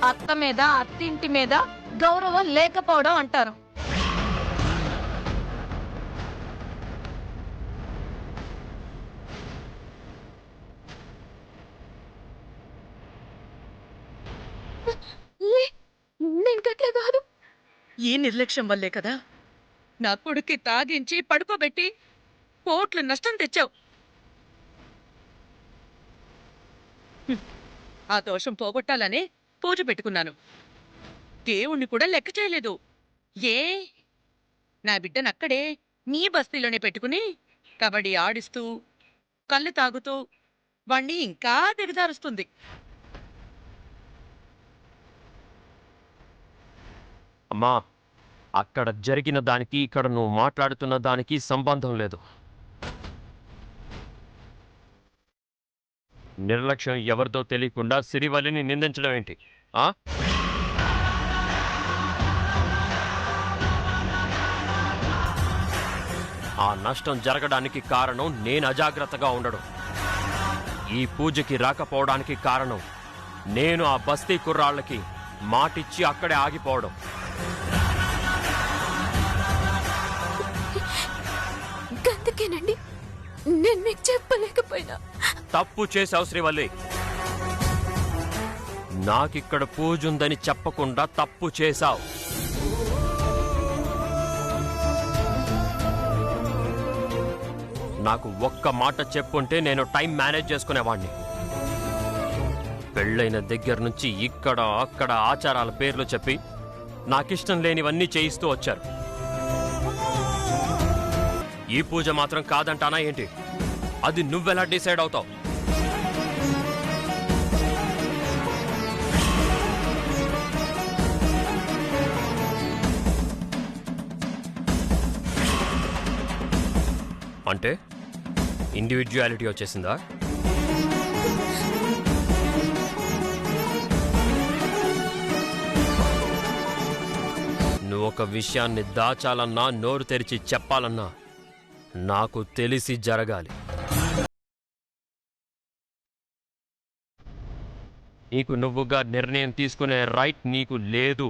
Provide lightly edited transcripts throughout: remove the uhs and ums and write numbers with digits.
అత్త మీద అత్తింటి మీద గౌరవం లేకపోవడం అంటారు. నేను గట్లే కాదు. ఈ నిర్లక్ష్యం వల్లే కదా నా కొడుక్కి తాగించి పడుకోబెట్టి కోట్లు నష్టం తెచ్చావు. ఆ దోషం పోగొట్టాలనే పూజ పెట్టుకున్నాను. దేవుణ్ణి కూడా లెక్క చేయలేదు. ఏ నా బిడ్డనక్కడే నీ బస్తీలోనే పెట్టుకుని కబడ్డీ ఆడిస్తూ కళ్ళు తాగుతూ వాణ్ణి ఇంకా దిగజారుస్తుంది. అమ్మా, అక్కడ జరిగిన దానికి ఇక్కడ నువ్వు మాట్లాడుతున్న దానికి సంబంధం లేదు. నిర్లక్ష్యం ఎవరితో తెలియకుండా సిరివల్లిని నిందించడం ఏంటి? ఆ నష్టం జరగడానికి కారణం నేను అజాగ్రత్తగా ఉండడం. ఈ పూజకి రాకపోవడానికి కారణం నేను ఆ బస్తీ కుర్రాళ్ళకి మాటిచ్చి అక్కడే ఆగిపోవడం. అందుకేనండి నేను మీకు చెప్పలేకపోయినా. తప్పు చేశావు శ్రీవల్లి. నాకిక్కడ పూజ ఉందని చెప్పకుండా తప్పు చేశావు. నాకు ఒక్క మాట చెప్పుంటే నేను టైం మేనేజ్ చేసుకునేవాణ్ణి. పెళ్ళైన దగ్గర నుంచి ఇక్కడ అక్కడ ఆచారాల పేర్లు చెప్పి నాకిష్టం లేనివన్నీ చేయిస్తూ వచ్చారు. ఈ పూజ మాత్రం కాదంటానా ఏంటి? అది నువ్వెలా డిసైడ్ అవుతావు? అంటే ఇండివిడ్యువాలిటీ వచ్చేసిందా? నువ్వు ఒక విషయాన్ని దాచాలన్నా నోరు తెరిచి చెప్పాలన్నా నాకు తెలిసి జరగాలి. నీకు నువ్వుగా నిర్ణయం తీసుకునే రైట్ నీకు లేదు.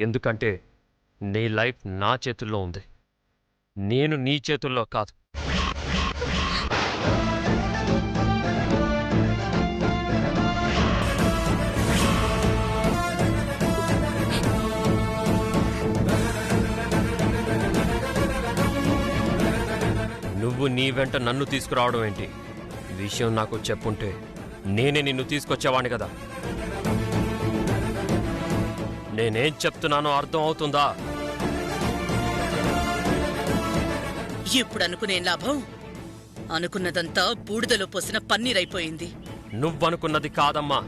ఎందుకంటే నీ లైఫ్ నా చేతుల్లో ఉంది, నేను నీ చేతుల్లో కాదు. నువ్వు నీ వెంట నన్ను తీసుకురావడం ఏంటి? విషయం నాకు చెప్పుంటే నేనే నిన్ను తీసుకొచ్చేవాణ్ణి కదా. నేనేం చెప్తున్నానో అర్థం అవుతుందా? ఇప్పుడు అనుకునే లాభం? అనుకున్నదంతా బూడిదలో పోసిన పన్నీరైపోయింది. నువ్వనుకున్నది కాదమ్మా.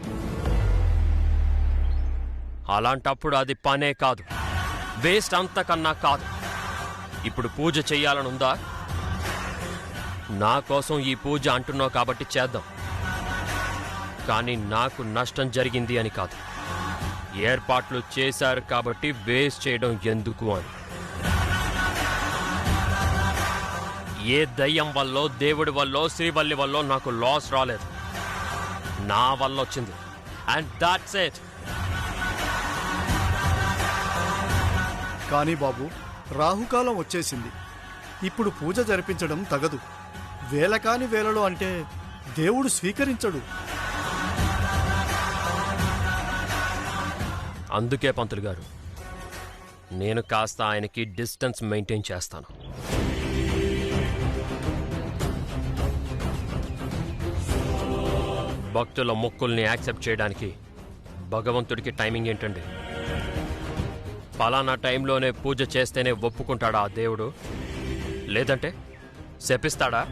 అలాంటప్పుడు అది పనే కాదు, వేస్ట్ అంతకన్నా కాదు. ఇప్పుడు పూజ చెయ్యాలనుందా? నా కోసం ఈ పూజ అంటున్నావు కాబట్టి చేద్దాం. కానీ నాకు నష్టం జరిగింది అని కాదు, ఏర్పాట్లు చేశారు కాబట్టి వేస్ట్ చేయడం ఎందుకు అని. ఏ దయ్యం వల్ల, దేవుడి వల్ల, శ్రీవల్లి వల్ల నాకు లాస్ రాలేదు, నా వల్ల వచ్చింది. And that's it. కానీ బాబు, రాహుకాలం వచ్చేసింది. ఇప్పుడు పూజ జరిపించడం తగదు. వేల కాని వేలలో అంటే దేవుడు స్వీకరించడు. అందుకే పంతులు గారు, నేను కాస్త ఆయనకి డిస్టెన్స్ మెయింటైన్ చేస్తాను. భక్తుల మొక్కుల్ని యాక్సెప్ట్ చేయడానికి భగవంతుడికి టైమింగ్ ఏంటండి? ఫలానా టైంలోనే పూజ చేస్తేనే ఒప్పుకుంటాడా ఆ దేవుడు? లేదంటే శపిస్తాడా?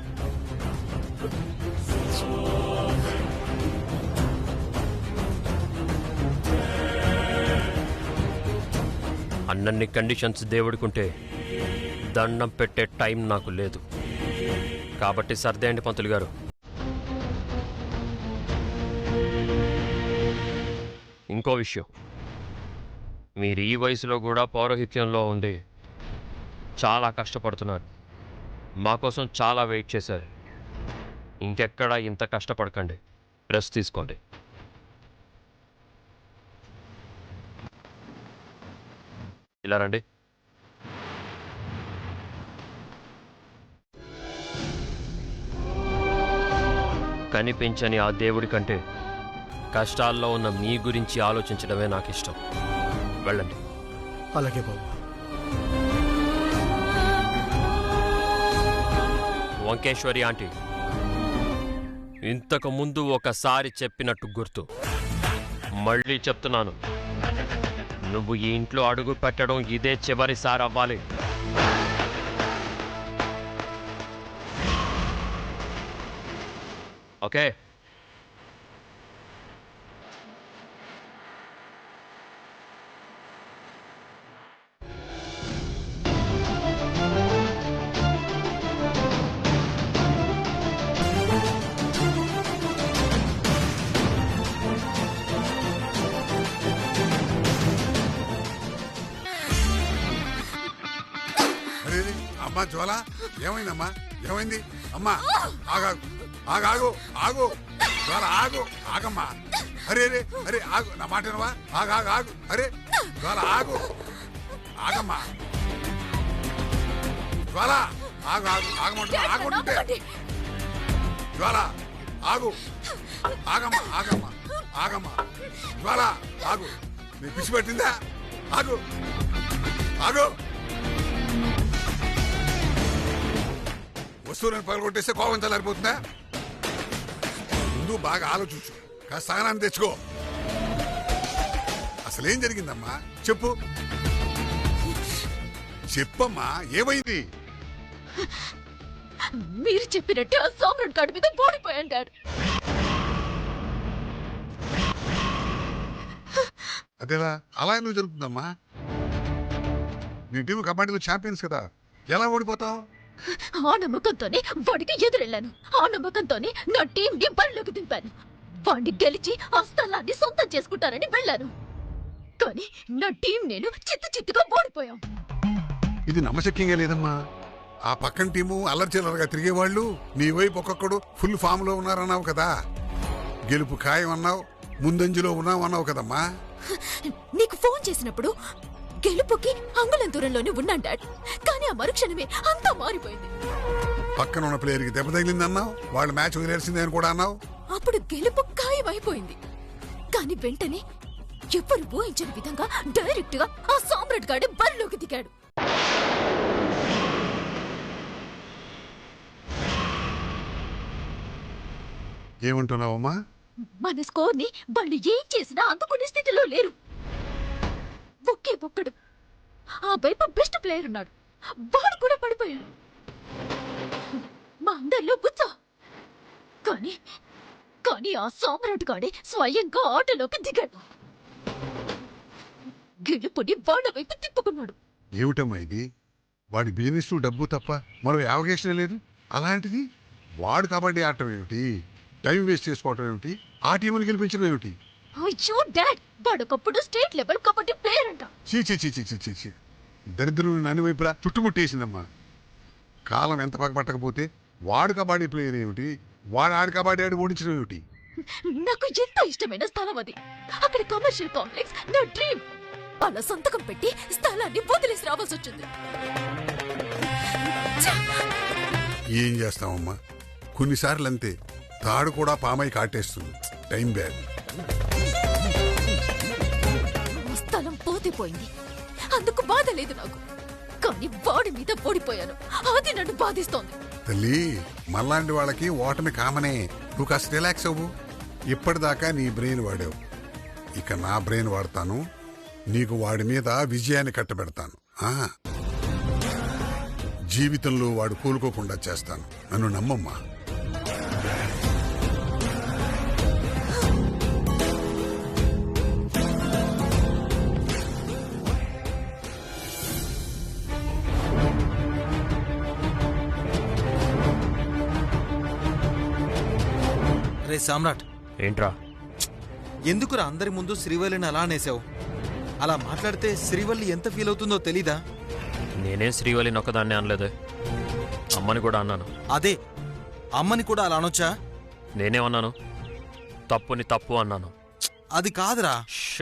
అన్నన్ని కండిషన్స్ దేవుడికుంటే దండం పెట్టే టైం నాకు లేదు. కాబట్టి సర్దేయండి పంతులు గారు. ఇంకో విషయం, మీరు ఈ వయసులో కూడా పౌరోహిత్యంలో ఉండి చాలా కష్టపడుతున్నారు. మా కోసం చాలా వెయిట్ చేశారు. ఇంకెక్కడా ఇంత కష్టపడకండి, రెస్ట్ తీసుకోండి. ఇలా రండి. కనిపించని ఆ దేవుడి కంటే కష్టాల్లో ఉన్న మీ గురించి ఆలోచించడమే నాకు ఇష్టం. వెళ్ళండి. అలాగే బాబు. వంకేశ్వరి ఆంటీ, ఇంతకు ముందు ఒకసారి చెప్పినట్టు గుర్తు, మళ్ళీ చెప్తున్నాను, నువ్వు ఈ ఇంట్లో అడుగు పెట్టడం ఇదే చివరిసారి అవ్వాలి. ఓకే? అమ్మా జ్వాల, ఏమైందమ్మా? ఏమైంది అమ్మా? ఆగాగు ఆగాగు ఆగు జ్వాల, ఆగు ఆగమ్మా. అరే అరే అరే ఆగు, నా మాట వినవా? ఆగాగు ఆగు. అరే జ్వాల ఆగు, ఆగమ్మా. జ్వాల ఆగు ఆగు ఆగమంటున్నా, ఆగమంటుంటే. జ్వాల ఆగు, ఆగమ్మా ఆగమ్మా ఆగమ్మా. జ్వాల ఆగు, నీ పిచ్చి పెట్టిందా? ఆగు ఆగు. వస్తువులను పగలగొట్టేస్తే కోపం చల్లారిపోతుందా? ముందు బాగా ఆలోచించు, కాస్త సహనాన్ని తెచ్చుకో. అసలేం జరిగిందమ్మా? చెప్పు చెప్పమ్మా, ఏమైంది? మీరు చెప్పినట్టు ఆ సామ్రాట్ గాడి మీద పోడిపోయాను డాడ్. అదేలా? అలా ఎందుకు జరుగుతుందమ్మా? నీ టీం కబడ్డీలో ఛాంపియన్స్ కదా, ఎలా ఓడిపోతావు? ఆ నమ్మకంతోనే వాడికి ఎదురెళ్ళాను. ఆ నమ్మకంతోనే నా టీం ని బరిలోకి దింపాను. వాడిని గెలిచి ఆ స్థలాన్ని సొంతం చేసుకుంటానని వెళ్ళాను. కానీ నా టీం నేను చిత్తుగా ఓడిపోయాం. ఇది నమ్మశక్యంగా లేదమ్మా. ఆ పక్కన టీము అల్లరి చిల్లరగా తిరిగేవాళ్ళు, నీ వైపు ఒక్కొక్కడు ఫుల్ ఫామ్ లో ఉన్నారన్నావు కదా. గెలుపు ఖాయం అన్నావు, ముందంజలో ఉన్నావు అన్నావు కదమ్మా. నీకు ఫోన్ చేసినప్పుడు గెలుపుకి అంగుళం దూరంలోనే ఉన్నాను డాడ్. కానీ ఆ మరుక్షణమే అంతా మారిపోయింది. పక్కన ఉన్న ప్లేయర్ కి దెబ్బ తగిలిందన్నావు, వాళ్ళు మ్యాచ్ వదిలేసింది అని కూడా అన్నావు. అప్పుడు గెలుపు ఖాయమైపోయింది. కానీ వెంటనే ఎవ్వరు ఊహించని విధంగా డైరెక్ట్ గా ఆ సామ్రాట్ గాడి బరిలోకి దిగాడు. ఏమంటున్నావమ్మా? మన స్కోర్ ని వాళ్ళు ఏం చేసినా అందుకునే స్థితిలో లేరు. ఒకే ఒక్కడు ఆ వైపు బెస్ట్ ప్లేయర్ ఉన్నాడు, వాడు కూడా పడిపోయాడు. మా అందరిలో ఉత్సాహం. కానీ కానీ ఆ సామ్రాట్ గాడే స్వయంగా ఆటలోకి దిగాడు. గెలుపుని వాళ్ళ వైపు తిప్పుకున్నాడు. ఏమిటమ్మా ఇది? వాడి బిజినెస్ డబ్బు తప్ప మరో అవకాశం లేదు. అలాంటిది వాడు కబడ్డీ ఆడటం ఏమిటి, టైం వేస్ట్ చేసుకోవటం ఏమిటి, ఆ టీముని గెలిపించడం ఏమిటి? అయ్యో డాడ్, వాడొకప్పుడు స్టేట్ లెవెల్ కబడ్డీ ప్లేయర్ అంట. చీ దరిద్రం అన్ని వైపులా చుట్టుముట్టేసిందమ్మా. కాలం ఎంత పగపట్టకపోతే వాడు కబడ్డీ ప్లేయర్ ఏమిటి, వాడు ఆడి కబడ్డీ ఆడి ఓడించడం ఏమిటి? నాకు ఎంతో ఇష్టమైన స్థలం అది. అక్కడ కమర్షియల్ కాంప్లెక్స్ నా డ్రీమ్. వాళ్ళ సంతకం పెట్టి స్థలాన్ని వదిలేసి రావాల్సి వచ్చింది. ఏం చేస్తామమ్మా, కొన్నిసార్లు అంతే, తాడు కూడా పామై కాటేస్తుంది. Time bad. స్థలం పోతే పోయింది, అందుకు బాధ లేదు నాకు. కానీ వాడి మీద ఓడిపోయాను, అది నన్ను బాధిస్తోంది. తల్లి, మళ్ళాంటి వాళ్ళకి ఓటమి కామనే. నువ్వు కాస్త రిలాక్స్ అవ్వు. ఇప్పటిదాకా నీ బ్రెయిన్ వాడావు, ఇక నా బ్రెయిన్ వాడతాను. నీకు వాడి మీద విజయాన్ని కట్టబెడతాను. జీవితంలో వాడు కోలుకోకుండా చేస్తాను. నన్ను నమ్మమ్మా. రే సామ్రాట్, ఏంట్రా? ఎందుకురా అందరి ముందు శ్రీవల్లిని అలా అనేసావు? అలా మాట్లాడితే శ్రీవల్లి ఎంత ఫీల్ అవుతుందో తెలీదా? నేనేం శ్రీవల్లిని ఒక్కదాన్నే అనలేదే, అమ్మని కూడా అన్నాను. అదే అమ్మని కూడా అలా అనొచ్చా? నేనేమన్నాను? తప్పుని తప్పు అన్నాను. అది కాదురా. ష్.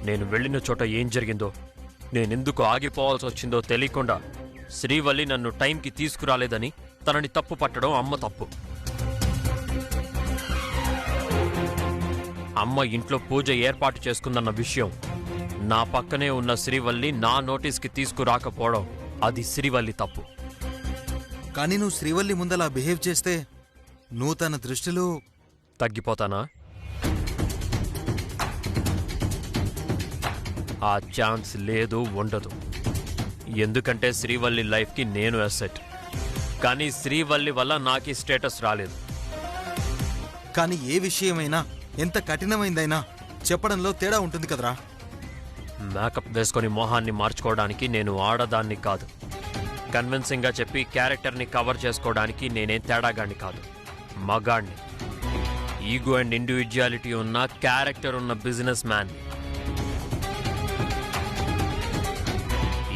నేను వెళ్ళిన చోట ఏం జరిగిందో, నేనెందుకు ఆగిపోవాల్సి వచ్చిందో తెలియకుండా శ్రీవల్లి నన్ను టైంకి తీసుకురాలేదని తనని తప్పు పట్టడం అమ్మ తప్పు. అమ్మ ఇంట్లో పూజ ఏర్పాటు చేసుకుందన్న విషయం నా పక్కనే ఉన్న శ్రీవల్లి నా నోటీస్కి తీసుకురాకపోవడం అది శ్రీవల్లి తప్పు. కానీ నువ్వు శ్రీవల్లి ముందలా బిహేవ్ చేస్తే నువ్వు తన దృష్టిలో తగ్గిపోతానా? ఆ ఛాన్స్ లేదు, ఉండదు. ఎందుకంటే శ్రీవల్లి లైఫ్కి నేను అసెట్. కానీ శ్రీవల్లి వల్ల నాకు ఈ స్టేటస్ రాలేదు. కానీ ఏ విషయమైనా ఎంత కఠినమైందైనా చెప్పడంలో తేడా ఉంటుంది కదరా. మేకప్ వేసుకొని మొహాన్ని మార్చుకోవడానికి నేను ఆడదాన్ని కాదు. కన్విన్సింగ్గా చెప్పి క్యారెక్టర్ని కవర్ చేసుకోవడానికి నేనేం తేడాగాన్ని కాదు, మగాణ్ణి. ఈగో అండ్ ఇండివిజువాలిటీ ఉన్న క్యారెక్టర్ ఉన్న బిజినెస్ మ్యాన్.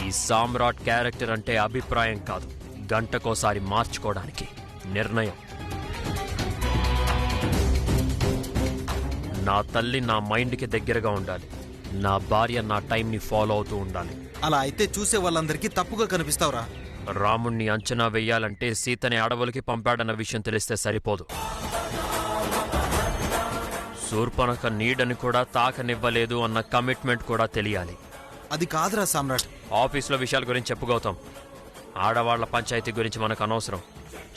ఈ సామ్రాట్ క్యారెక్టర్ అంటే అభిప్రాయం కాదు, గంటకోసారి మార్చుకోవడానికి నిర్ణయం. నా తల్లి నా మైండ్కి దగ్గరగా ఉండాలి, నా భార్య నా టైంని ఫాలో అవుతూ ఉండాలి. అలా అయితే చూసే వాళ్ళందరికీ తప్పుగా కనిపిస్తావురా. రాముణ్ణి అంచనా వెయ్యాలంటే సీతని అడవులకి పంపాడన్న విషయం తెలిస్తే సరిపోదు. శూర్పణఖ నీడని కూడా తాకనివ్వలేదు అన్న కమిట్మెంట్ కూడా తెలియాలి. అది కాదురా సామ్రాట్. ఆఫీస్లో విషయాల గురించి చెప్పుకోతాం, ఆడవాళ్ల పంచాయతీ గురించి మనకు అనవసరం.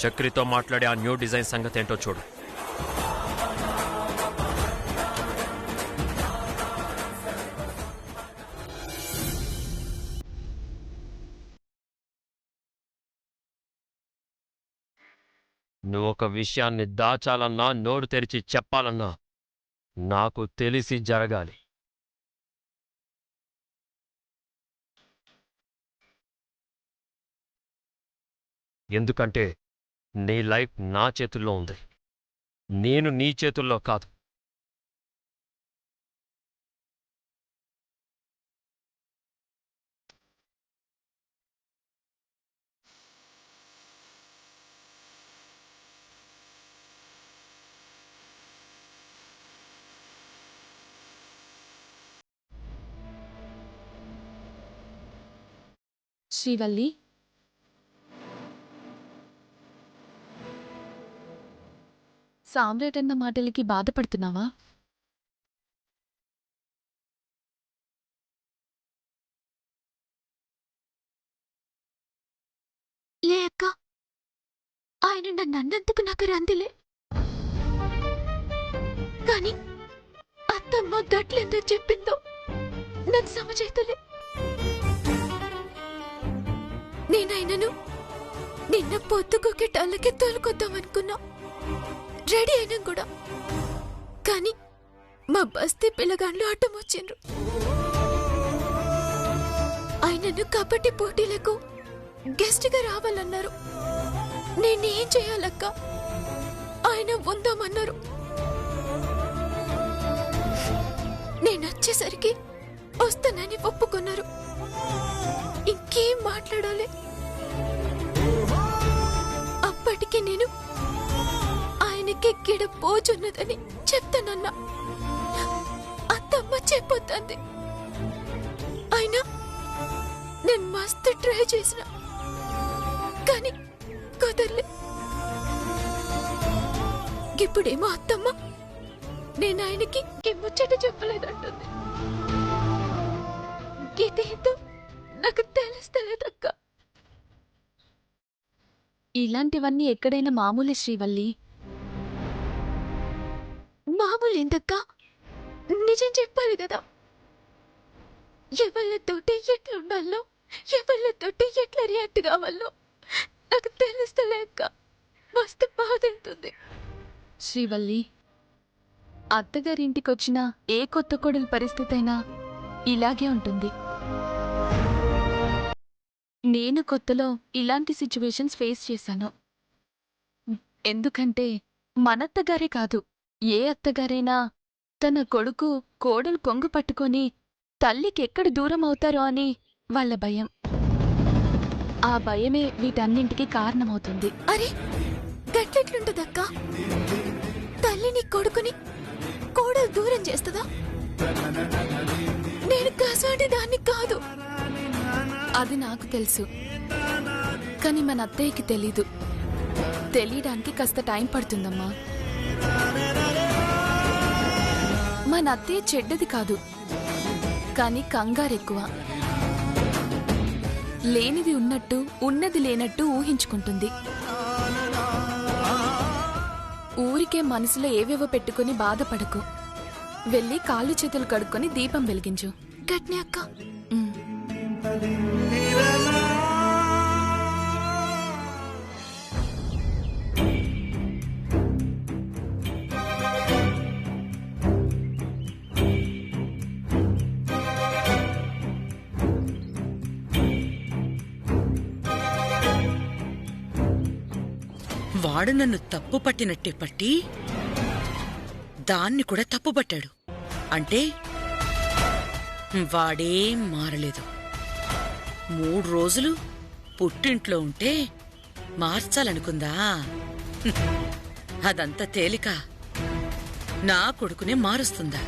చక్రితో మాట్లాడి ఆ న్యూ డిజైన్ సంగతి ఏంటో చూడు. నువ్వు ఒక విషయాన్ని దాచాలన్నా నోరు తెరిచి చెప్పాలన్నా నాకు తెలిసి జరగాలి. ఎందుకంటే నీ లైఫ్ నా చేతుల్లో ఉంది, నేను నీ చేతుల్లో కాదు. శ్రీవల్లి, సామ్రాట్ అన్న మాటలకి బాధపడుతున్నావా? లే అక్క, ఆయన నన్ను అన్నందుకు నాకు రందిలే. కానీ అత్తమ్మ గట్లెందుకు చెప్పిందో నాకు సమజైతలే. నేనైనను నిన్న పొద్దుకొకేటాళ్ళకి తోలుకొద్దామనుకున్నా, రెడీ అయినా కూడా. కానీ మా బస్తీ పిల్లగాండ్లు ఆటం వచ్చిండ్రు. ఆయనను కబడ్డీ పోటీలకు గెస్ట్గా రావాలన్నారు. నేనేం చేయాలక్క? ఆయన ఉందామన్నారు. నేనొచ్చేసరికి వస్తానని ఒప్పుకున్నారు. ఇంకేం మాట్లాడాలి? అప్పటికి నేను ఆయనకి గిడ పోచున్నదని చెప్తానన్నా. అత్తమ్మ చెప్పొద్దంది. అయినా నేను మస్తు ట్రై చేసిన, కానీ కుదరలే. ఇప్పుడేమో అత్తమ్మ నేను ఆయనకి ముచ్చట చెప్పలేదంటుంది. ఇదేంతో నాకు తెలుస్తలేదక్క. ఇలాంటివన్నీ ఎక్కడైనా మామూలే శ్రీవల్లి. మామూలు ఎందుక్క? నిజం చెప్పాలి కదా. ఎవళ్ళతోటి ఎట్లా ఉండాలో, ఎవళ్ళతోటి ఎట్లా రియాక్ట్ కావాలో నాకు తెలుస్తలేక మస్తు బాధెళ్తుంది. శ్రీవల్లి, అత్తగారింటికొచ్చిన ఏ కొత్త కోడలి పరిస్థితి అయినా ఇలాగే ఉంటుంది. నేను కొత్తలో ఇలాంటి సిచ్యువేషన్స్ ఫేస్ చేశాను. ఎందుకంటే మనత్తగారే కాదు, ఏ అత్తగారైనా తన కొడుకు కోడలు కొంగు పట్టుకొని తల్లికెక్కడ దూరం అవుతారో అని వాళ్ళ భయం. ఆ భయమే వీటన్నింటికి కారణమవుతుంది. అరే గట్లెట్లుంటదక్కా? తల్లిని కొడుకుని కోడలు దూరం చేస్తుందా? నేను కసాటి దాన్ని కాదు. అది నాకు తెలుసు, కానీ మన అత్తయ్యకి తెలీదు. తెలియడానికి కాస్త టైం పడుతుందమ్మా. మన అత్తయ్య చెడ్డది కాదు, కానీ కంగారెక్కువ. లేనిది ఉన్నట్టు, ఉన్నది లేనట్టు ఊహించుకుంటుంది. ఊరికే మనసులో ఏవేవో పెట్టుకుని బాధపడకు. వెళ్ళి కాళ్ళు చేతులు కడుక్కొని దీపం వెలిగించు. గట్నే అక్క. వాడు నన్ను తప్పు పట్టినట్టే పట్టి దాన్ని కూడా తప్పు పట్టాడు అంటే వాడేం మారలేదు. 3 రోజులు పుట్టింట్లో ఉంటే మార్చాలనుకుందా? అదంతా తేలిక. నా కొడుకునే మారుస్తుందా?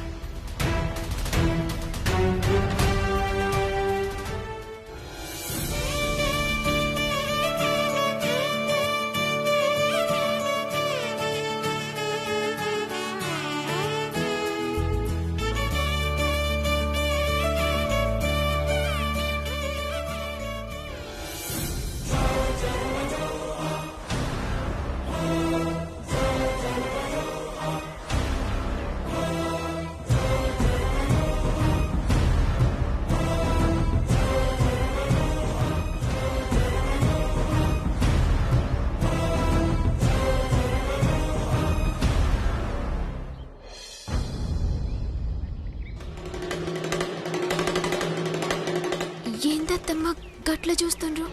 ఏందత్తమ్మ గట్ల చూస్తుండ్రు?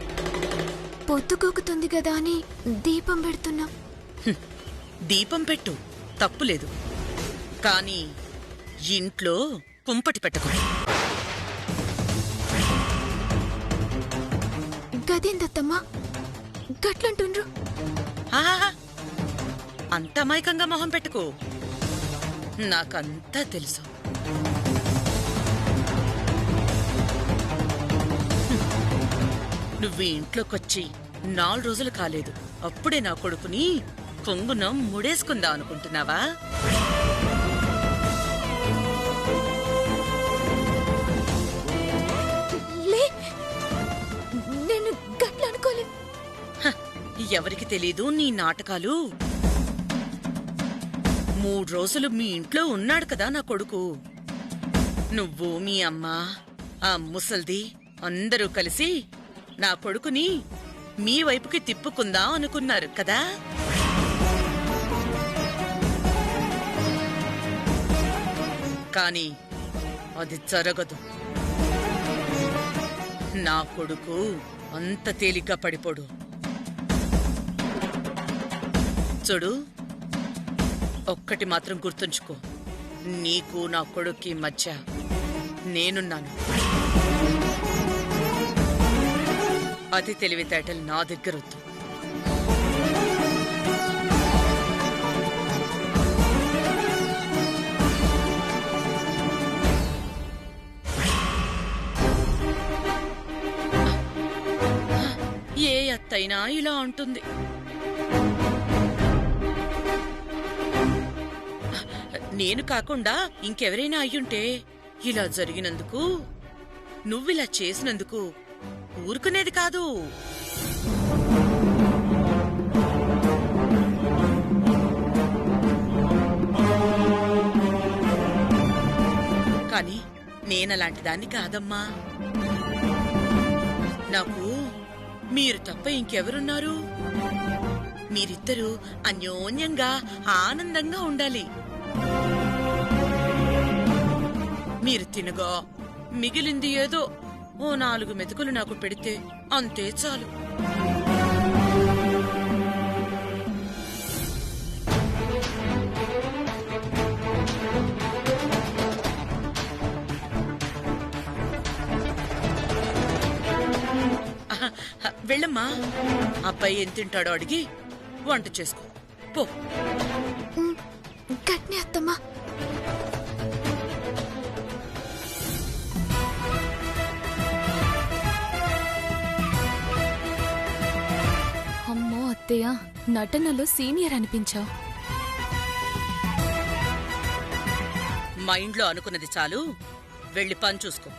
పొద్దుకోకుతుంది కదా అని దీపం పెడుతున్నా. దీపం పెట్టు, తప్పులేదు. కాని ఇంట్లో కుంపటి పెట్టకూడదు. గదేందత్తమ్మ గట్లంటుండ్రు? ఆహా, అంత అమాయకంగా మొహం పెట్టుకో. నాకంతా తెలుసు. నువ్వు ఇంట్లోకొచ్చి 4 రోజులు కాలేదు, అప్పుడే నా కొడుకుని కొంగున ముడేసుకుందా అనుకుంటున్నావా? లే, నేను గట్ల అనుకోలే. ఎవరికి తెలీదు నీ నాటకాలు. 3 రోజులు మీ ఇంట్లో ఉన్నాడు కదా నా కొడుకు. నువ్వు, మీ అమ్మ, ఆ ముసల్ది అందరూ కలిసి నా కొడుకుని మీ వైపుకి తిప్పుకుందా అనుకున్నారు కదా? కాని అది జరగదు. నా కొడుకు అంత తేలిగ్గా పడిపోడు. చూడు, ఒక్కటి మాత్రం గుర్తుంచుకో, నీకు నా కొడుక్కి మధ్య నేనున్నాను. అతి తెలివితేటలు నా దగ్గరొద్దు. ఏ అత్తైనా ఇలా ఉంటుంది. నేను కాకుండా ఇంకెవరైనా అయ్యుంటే ఇలా జరిగినందుకు, నువ్విలా చేసినందుకు ఊరుకునేది కాదు. కాని నేనలాంటి దాన్ని కాదమ్మా. నాకు మీరు తప్ప ఇంకెవరున్నారు? మీరిద్దరూ అన్యోన్యంగా ఆనందంగా ఉండాలి. మీరు తినగా మిగిలింది ఏదో ఓ 4 మెతుకులు నాకు పెడితే అంతే చాలు. వెళ్ళమ్మా. అబ్బాయి ఏం తింటాడో అడిగి వంట చేసుకో పో. గట్ని అత్తమ్మా. అమ్మో అత్తయ్య, నటనలో సీనియర్ అనిపించావు. మైండ్లో అనుకున్నది చాలు, వెళ్ళి పని చూసుకో.